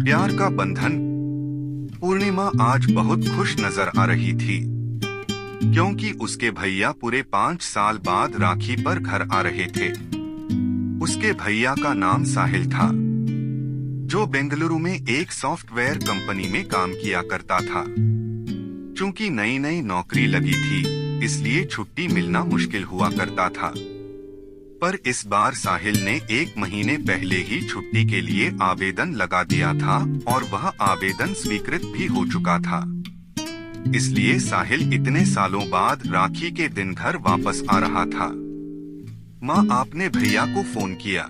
प्यार का बंधन। पूर्णिमा आज बहुत खुश नजर आ रही थी क्योंकि उसके भैया पूरे 5 साल बाद राखी पर घर आ रहे थे। उसके भैया का नाम साहिल था, जो बेंगलुरु में एक सॉफ्टवेयर कंपनी में काम किया करता था। चूंकि नई नई नौकरी लगी थी, इसलिए छुट्टी मिलना मुश्किल हुआ करता था। पर इस बार साहिल ने 1 महीने पहले ही छुट्टी के लिए आवेदन लगा दिया था और वह आवेदन स्वीकृत भी हो चुका था। इसलिए साहिल इतने सालों बाद राखी के दिन घर वापस आ रहा था। माँ आपने भैया को फोन किया?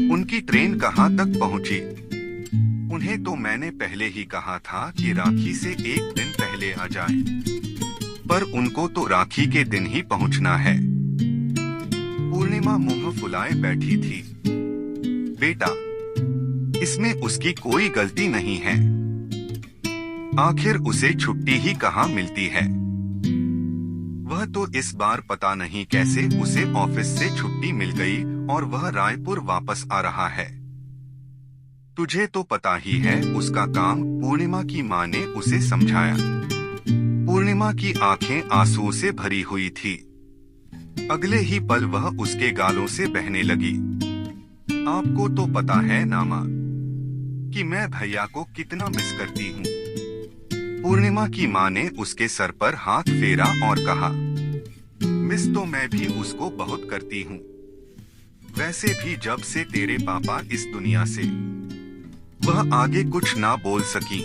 उनकी ट्रेन कहाँ तक पहुँची? उन्हें तो मैंने पहले ही कहा था कि राखी से 1 दिन पहले आ जाएं। पर उनको तो राखी के दिन ही पहुँचना है। पूर्णिमा मुंह फुलाए बैठी थी। बेटा, इसमें उसकी कोई गलती नहीं है। आखिर उसे छुट्टी ही कहाँ मिलती है। वह तो इस बार पता नहीं कैसे उसे ऑफिस से छुट्टी मिल गई और वह रायपुर वापस आ रहा है। तुझे तो पता ही है उसका काम, पूर्णिमा की माँ ने उसे समझाया। पूर्णिमा की आंखें आंसुओं से भरी हुई थी। अगले ही पल वह उसके गालों से बहने लगी। आपको तो पता है ना माँ कि मैं भैया को कितना मिस करती हूँ। पूर्णिमा की माँ ने उसके सर पर हाथ फेरा और कहा, मिस तो मैं भी उसको बहुत करती हूँ। वैसे भी जब से तेरे पापा इस दुनिया से। वह आगे कुछ ना बोल सकी,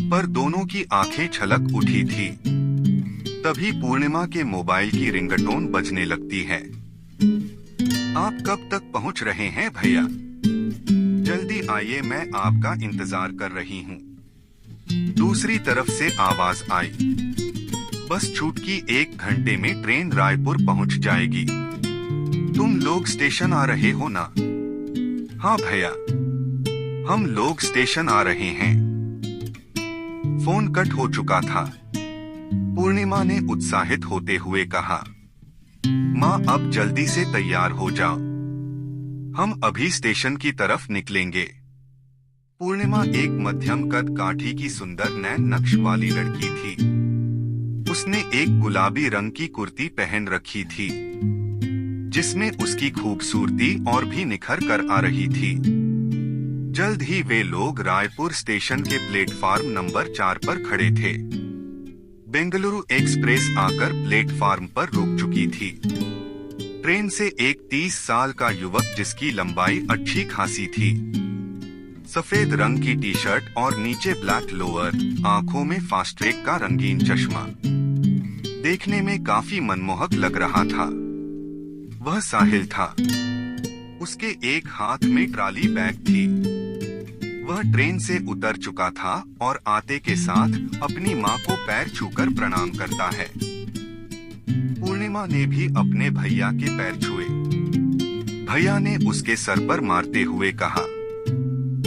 पर दोनों की आंखें छलक उठी थी। तभी पूर्णिमा के मोबाइल की रिंगटोन बजने लगती है। आप कब तक पहुंच रहे हैं भैया? जल्दी आइए, मैं आपका इंतजार कर रही हूँ। दूसरी तरफ से आवाज आई, बस छूटकी 1 घंटे में ट्रेन रायपुर पहुंच जाएगी। तुम लोग स्टेशन आ रहे हो ना? हाँ भैया, हम लोग स्टेशन आ रहे हैं। फोन कट हो चुका था। पूर्णिमा ने उत्साहित होते हुए कहा, माँ अब जल्दी से तैयार हो जाओ, हम अभी स्टेशन की तरफ निकलेंगे। पूर्णिमा एक मध्यम कद काठी की सुंदर नैन नक्श वाली लड़की थी। उसने एक गुलाबी रंग की कुर्ती पहन रखी थी, जिसमें उसकी खूबसूरती और भी निखर कर आ रही थी। जल्द ही वे लोग रायपुर स्टेशन के प्लेटफार्म नंबर 4 पर खड़े थे। बेंगलुरु एक्सप्रेस आकर प्लेटफार्म पर रुक चुकी थी। ट्रेन से एक 30 साल का युवक, जिसकी लंबाई अच्छी खासी थी, सफेद रंग की टी-शर्ट और नीचे ब्लैक लोअर, आंखों में फास्ट्रैक का रंगीन चश्मा, देखने में काफी मनमोहक लग रहा था। वह साहिल था। उसके एक हाथ में ट्रॉली बैग थी। वह ट्रेन से उतर चुका था और आते के साथ अपनी माँ को पैर छूकर प्रणाम करता है। पूर्णिमा ने भी अपने भैया के पैर छुए। भैया ने उसके सर पर मारते हुए कहा,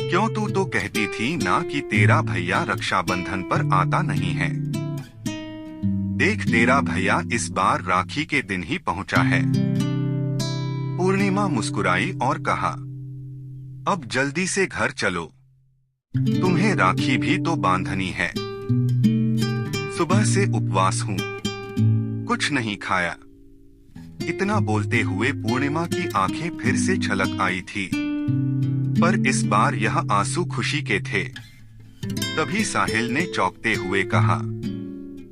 क्यों तू तो कहती थी ना कि तेरा भैया रक्षाबंधन पर आता नहीं है। देख, तेरा भैया इस बार राखी के दिन ही पहुंचा है। पूर्णिमा मुस्कुराई और कहा, अब जल्दी से घर चलो, तुम्हें राखी भी तो बांधनी है। सुबह से उपवास हूँ, कुछ नहीं खाया। इतना बोलते हुए पूर्णिमा की आंखें फिर से छलक आई थी, पर इस बार यह आंसू खुशी के थे। तभी साहिल ने चौंकते हुए कहा,